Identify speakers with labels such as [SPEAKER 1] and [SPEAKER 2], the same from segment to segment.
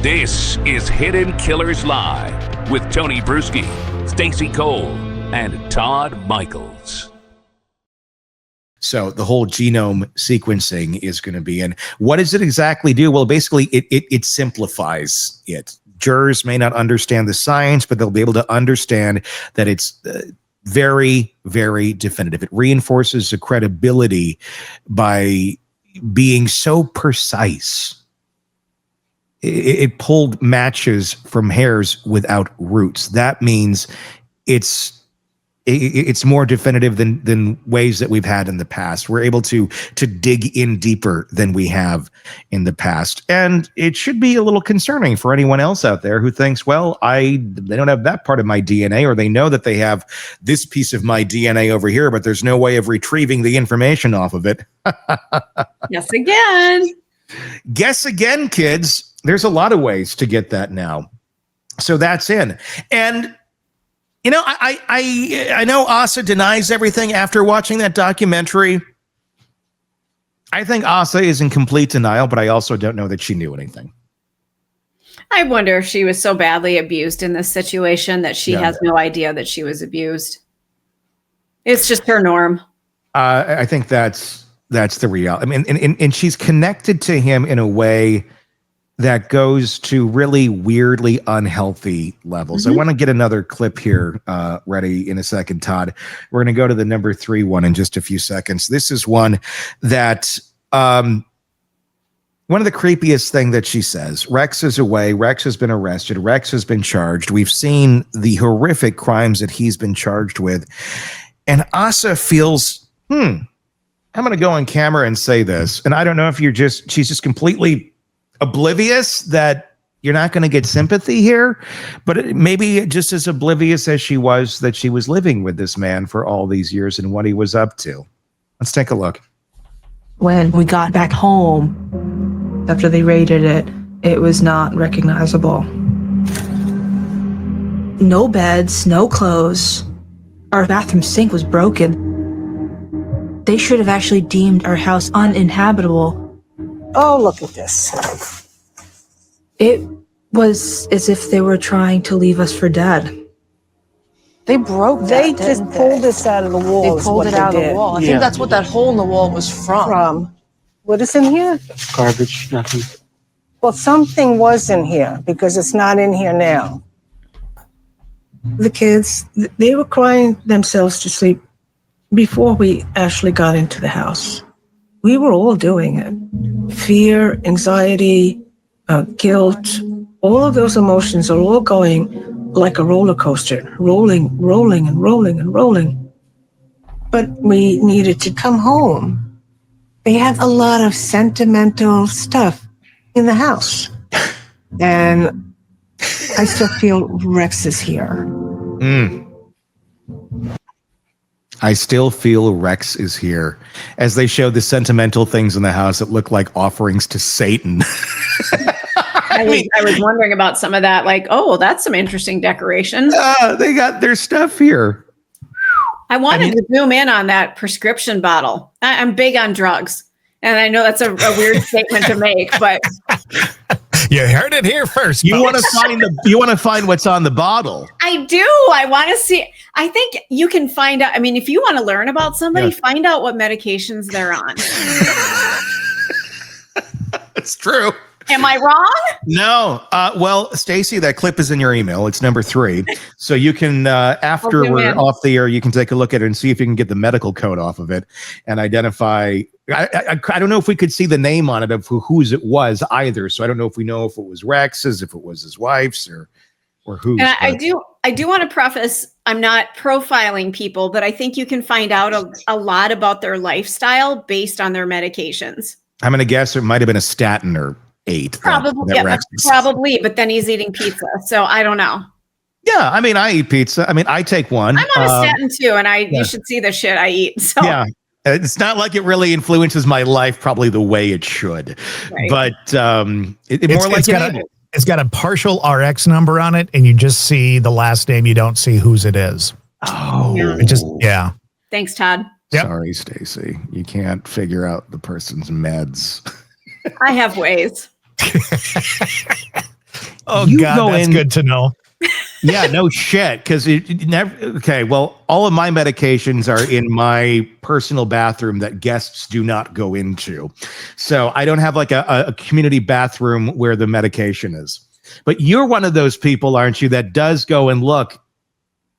[SPEAKER 1] This is Hidden Killers Live with Tony Bruschi, Stacey Cole, and Todd Michaels.
[SPEAKER 2] So the whole genome sequencing is going to be in. What does it exactly do? Well, basically, it simplifies it. Jurors may not understand the science, but they'll be able to understand that it's very, very definitive. It reinforces the credibility by being so precise. It pulled matches from hairs without roots. That means it's more definitive than ways that we've had in the past. We're able to dig in deeper than we have in the past. And it should be a little concerning for anyone else out there who thinks, well, they don't have that part of my DNA, or they know that they have this piece of my DNA over here, but there's no way of retrieving the information off of it.
[SPEAKER 3] Yes, again.
[SPEAKER 2] Guess again, kids. There's a lot of ways to get that now. So that's in. And you know, I know Asa denies everything after watching that documentary. I think Asa is in complete denial, but I also don't know that she knew anything.
[SPEAKER 3] I wonder if she was so badly abused in this situation that she has no idea that she was abused. It's just her norm.
[SPEAKER 2] I think that's the reality. I mean, and she's connected to him in a way that goes to really weirdly unhealthy levels. I want to get another clip here ready in a second, Todd. We're going to go to the number 3 one in just a few seconds. This is one that one of the creepiest thing that she says. Rex is away. Rex has been arrested. Rex has been charged. We've seen the horrific crimes that he's been charged with. And Asa feels, I'm going to go on camera and say this. And I don't know if she's just completely oblivious that you're not going to get sympathy here, but maybe just as oblivious as she was that she was living with this man for all these years and what he was up to. Let's take a look.
[SPEAKER 4] When we got back home, after they raided it, it was not recognizable. No beds, no clothes. Our bathroom sink was broken. They should have actually deemed our house uninhabitable.
[SPEAKER 5] Oh, look at this.
[SPEAKER 4] It was as if they were trying to leave us for dead.
[SPEAKER 5] They broke that, They just pulled this out of the wall.
[SPEAKER 4] They pulled it out of the wall. I think that's what that hole in the wall was from.
[SPEAKER 5] What is in here?
[SPEAKER 6] Garbage, nothing.
[SPEAKER 5] Well, something was in here because it's not in here now. The kids, they were crying themselves to sleep before we actually got into the house. We were all doing it. Fear, anxiety, guilt, all of those emotions are all going like a roller coaster, rolling and rolling and rolling. But we needed to come home. They had a lot of sentimental stuff in the house. And I still feel Rex is here.
[SPEAKER 2] I still feel Rex is here. As they showed the sentimental things in the house that look like offerings to Satan.
[SPEAKER 3] I was wondering about some of that, like, oh, that's some interesting decoration.
[SPEAKER 2] They got their stuff here.
[SPEAKER 3] I wanted to zoom in on that prescription bottle. I'm big on drugs. And I know that's a weird statement to make, but
[SPEAKER 7] you heard it here first.
[SPEAKER 2] You want to find what's on the bottle.
[SPEAKER 3] I do. I want to see. I think you can find out. I mean, if you want to learn about somebody, find out what medications they're on.
[SPEAKER 2] It's true.
[SPEAKER 3] Am I wrong?
[SPEAKER 2] No. Well, Stacey, that clip is in your email. It's number 3. So you can, after we're off the air, you can take a look at it and see if you can get the medical code off of it and identify. I don't know if we could see the name on it of whose it was either. So I don't know if we know if it was Rex's, if it was his wife's, or whose.
[SPEAKER 3] And I do want to preface, I'm not profiling people, but I think you can find out a lot about their lifestyle based on their medications.
[SPEAKER 2] I'm going to guess it might have been a statin or 8.
[SPEAKER 3] Probably, but then he's eating pizza, so I don't know.
[SPEAKER 2] Yeah, I mean, I eat pizza. I mean, I take one.
[SPEAKER 3] I'm on a statin too, and you should see the shit I eat. So
[SPEAKER 2] yeah, it's not like it really influences my life probably the way it should, right. But
[SPEAKER 7] it's got a partial RX number on it, and you just see the last name. You don't see whose it is.
[SPEAKER 2] Oh,
[SPEAKER 7] yeah.
[SPEAKER 3] Thanks, Todd.
[SPEAKER 7] Yep.
[SPEAKER 2] Sorry, Stacey. You can't figure out the person's meds.
[SPEAKER 3] I have ways.
[SPEAKER 7] Oh,
[SPEAKER 2] You
[SPEAKER 7] God,
[SPEAKER 2] go
[SPEAKER 7] that's
[SPEAKER 2] in-
[SPEAKER 7] good to know.
[SPEAKER 2] Yeah, no shit. Because it never. Okay, well, all of my medications are in my personal bathroom that guests do not go into. So I don't have like a community bathroom where the medication is. But you're one of those people, aren't you, that does go and look?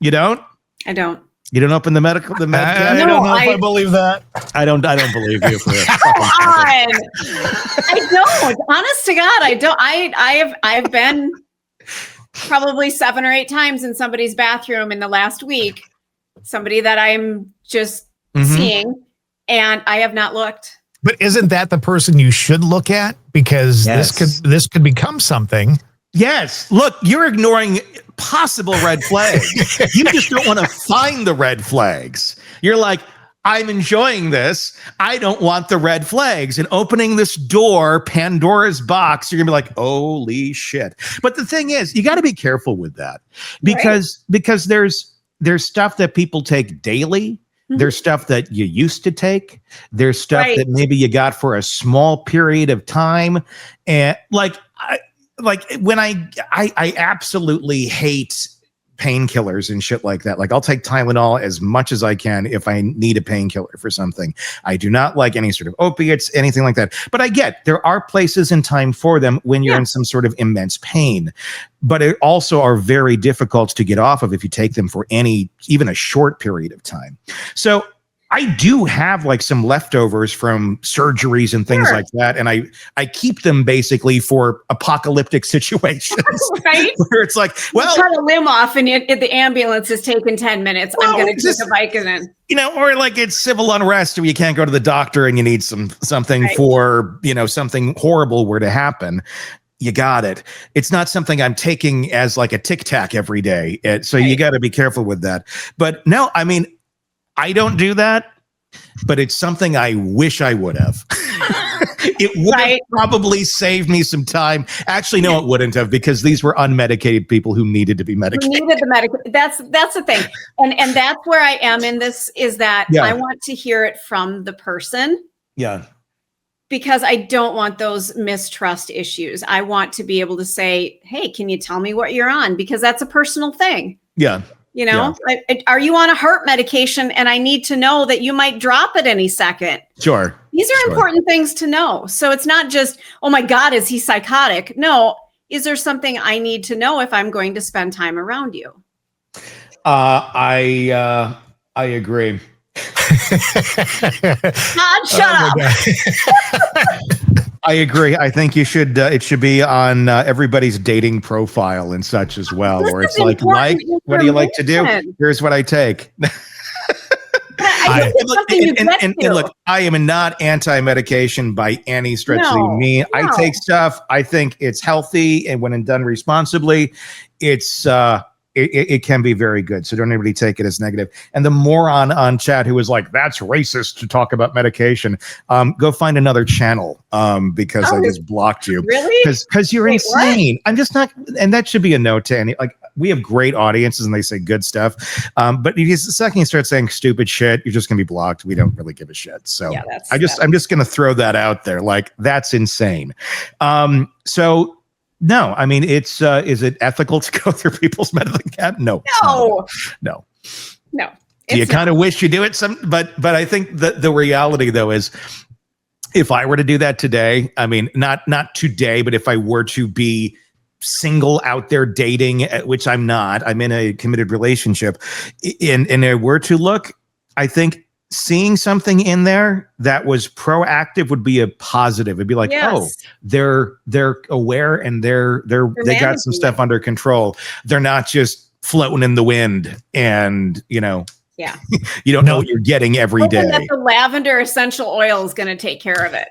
[SPEAKER 2] You don't?
[SPEAKER 3] I don't.
[SPEAKER 2] You don't open the medical.
[SPEAKER 7] I
[SPEAKER 3] No,
[SPEAKER 7] don't know if
[SPEAKER 3] I-
[SPEAKER 7] I believe that.
[SPEAKER 2] I don't believe you for it.
[SPEAKER 3] I don't. Honest to God, I don't. I've been probably 7 or 8 times in somebody's bathroom in the last week. Somebody that I'm just seeing, and I have not looked.
[SPEAKER 7] But isn't that the person you should look at? Because this could become something.
[SPEAKER 2] Yes. Look, you're ignoring possible red flags. You just don't want to find the red flags. You're like, I'm enjoying this. I don't want the red flags. And opening this door, Pandora's box, you're going to be like, holy shit. But the thing is, you got to be careful with that because there's stuff that people take daily. There's stuff that you used to take. There's stuff that maybe you got for a small period of time. And like when I absolutely hate painkillers and shit like that. Like I'll take Tylenol as much as I can if I need a painkiller for something. I do not like any sort of opiates, anything like that. But I get there are places and time for them when you're in some sort of immense pain. But it also are very difficult to get off of if you take them for even a short period of time. So I do have like some leftovers from surgeries and things like that. And I keep them basically for apocalyptic situations.
[SPEAKER 3] Right?
[SPEAKER 2] Where it's like, well,
[SPEAKER 3] cut a limb off and the ambulance is taking 10 minutes. I'm going to take a Vicodin.
[SPEAKER 2] You know, or like it's civil unrest where you can't go to the doctor and you need something for, something horrible were to happen. You got it. It's not something I'm taking as like a Tic Tac every day. So you got to be careful with that. But no, I mean, I don't do that, but it's something I wish I would have. It would have probably saved me some time. Actually, no, it wouldn't have, because these were unmedicated people who needed to be medicated.
[SPEAKER 3] Who needed the medication. That's the thing. And that's where I am in this, is that I want to hear it from the person.
[SPEAKER 2] Yeah.
[SPEAKER 3] Because I don't want those mistrust issues. I want to be able to say, hey, can you tell me what you're on? Because that's a personal thing.
[SPEAKER 2] Yeah.
[SPEAKER 3] Are you on a heart medication? And I need to know that you might drop at any second.
[SPEAKER 2] Sure.
[SPEAKER 3] These are important things to know. So it's not just, oh my God, is he psychotic? No. Is there something I need to know if I'm going to spend time around you?
[SPEAKER 2] I agree.
[SPEAKER 3] God, shut up.
[SPEAKER 2] I agree. I think you should. It should be on everybody's dating profile and such as well. Or it's like, what do you like to do? Here's what I take. Look, I am not anti-medication by any stretch of the mean. I take stuff. I think it's healthy, and when done responsibly, it's it can be very good. So don't anybody take it as negative. And the moron on chat who was like, that's racist to talk about medication, go find another channel because I just blocked you.
[SPEAKER 3] Really?
[SPEAKER 2] Because you're insane. What? I'm just not. And that should be a note to any, like, we have great audiences and they say good stuff. But the second you start saying stupid shit, you're just going to be blocked. We don't really give a shit. So I'm just going to throw that out there. Like, that's insane. So no, I mean, it's is it ethical to go through people's medical cabinet? No. Do you kind of wish you do it but I think the reality though is, if I were to do that today, I mean, not today, but if I were to be single out there dating, which I'm not, I'm in a committed relationship, and I were to look, I think seeing something in there that was proactive would be a positive. It'd be like, oh, they're aware and they got some stuff under control. They're not just floating in the wind, and you don't know what you're getting every day.
[SPEAKER 3] That the lavender essential oil is going to take care of it.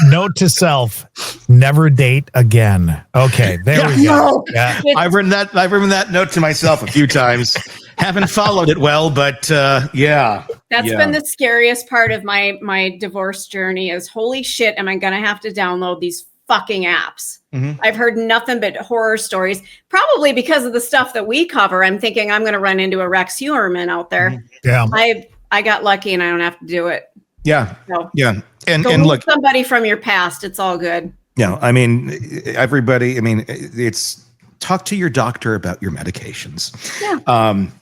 [SPEAKER 7] Note to self: never date again. Okay, there we go. Yeah.
[SPEAKER 2] I've written that note to myself a few times. Haven't followed it well, but That's
[SPEAKER 3] been the scariest part of my divorce journey. Is holy shit, am I going to have to download these fucking apps? Mm-hmm. I've heard nothing but horror stories, probably because of the stuff that we cover. I'm thinking I'm going to run into a Rex Heuermann out there. Mm-hmm. Yeah, I got lucky and I don't have to do it.
[SPEAKER 2] Yeah,
[SPEAKER 3] so,
[SPEAKER 2] yeah, and
[SPEAKER 3] look, somebody from your past. It's all good.
[SPEAKER 2] I mean, everybody, I mean, it's talk to your doctor about your medications. Yeah.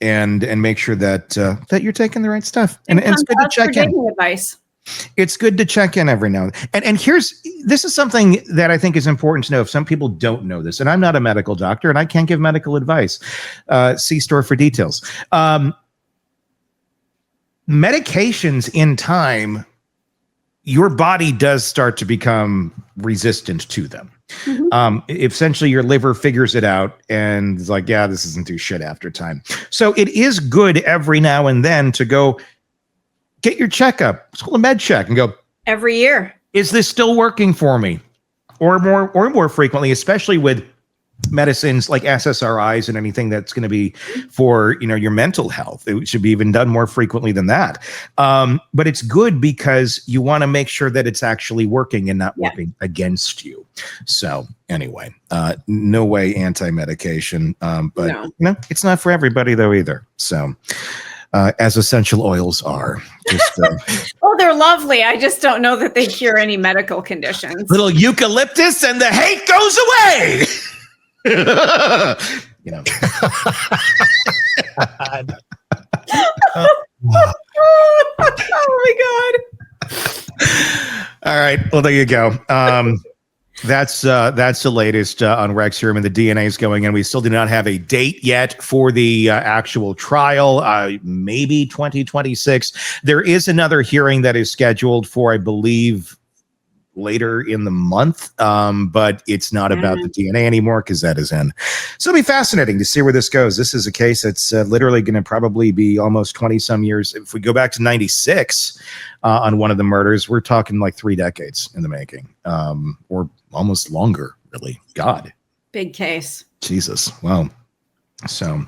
[SPEAKER 2] And make sure that that you're taking the right stuff. And it's good to check in.
[SPEAKER 3] Advice.
[SPEAKER 2] It's good to check in every now and then. And this is something that I think is important to know. If some people don't know this, and I'm not a medical doctor and I can't give medical advice, see store for details. Medications in time, your body does start to become resistant to them. Essentially, your liver figures it out and is like, yeah, this isn't do shit after time. So it is good every now and then to go get your checkup. It's called a med check and go
[SPEAKER 3] every year. Is
[SPEAKER 2] this still working for me? Or more frequently, especially with medicines like SSRIs and anything that's going to be for, your mental health. It should be even done more frequently than that. But it's good because you want to make sure that it's actually working and not working against you. So anyway, no way anti-medication. But it's not for everybody though either. So as essential oils are. Just,
[SPEAKER 3] oh, they're lovely. I just don't know that they cure any medical conditions.
[SPEAKER 2] Little eucalyptus and the hate goes away.
[SPEAKER 3] Oh my God.
[SPEAKER 2] All right. Well, there you go. That's the latest on Rex Heuermann. The DNA is going in. We still do not have a date yet for the actual trial. Maybe 2026. There is another hearing that is scheduled for, I believe, later in the month, but it's not about the DNA anymore because that is in. So it'll be fascinating to see where this goes. This is a case that's literally going to probably be almost 20 some years. If we go back to 96 on one of the murders, we're talking like 3 decades in the making, or almost longer, really. God.
[SPEAKER 3] Big case.
[SPEAKER 2] Jesus. Wow. So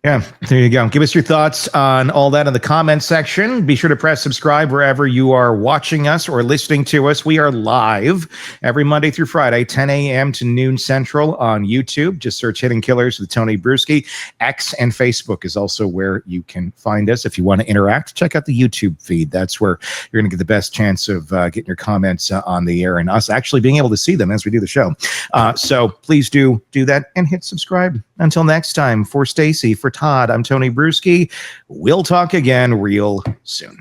[SPEAKER 2] yeah, there you go. Give us your thoughts on all that in the comment section. Be sure to press subscribe wherever you are watching us or listening to us. We are live every Monday through Friday, 10 a.m. to noon Central on YouTube. Just search Hidden Killers with Tony Bruschi. X and Facebook is also where you can find us. If you want to interact, check out the YouTube feed. That's where you're going to get the best chance of getting your comments on the air and us actually being able to see them as we do the show. So please do that and hit subscribe. Until next time, for Stacy, for Todd, I'm Tony Bruschi. We'll talk again real soon.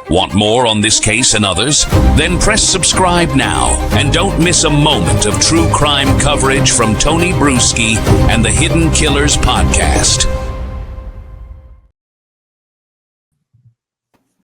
[SPEAKER 1] Want more on this case and others? Then press subscribe now and don't miss a moment of true crime coverage from Tony Bruschi and the Hidden Killers podcast.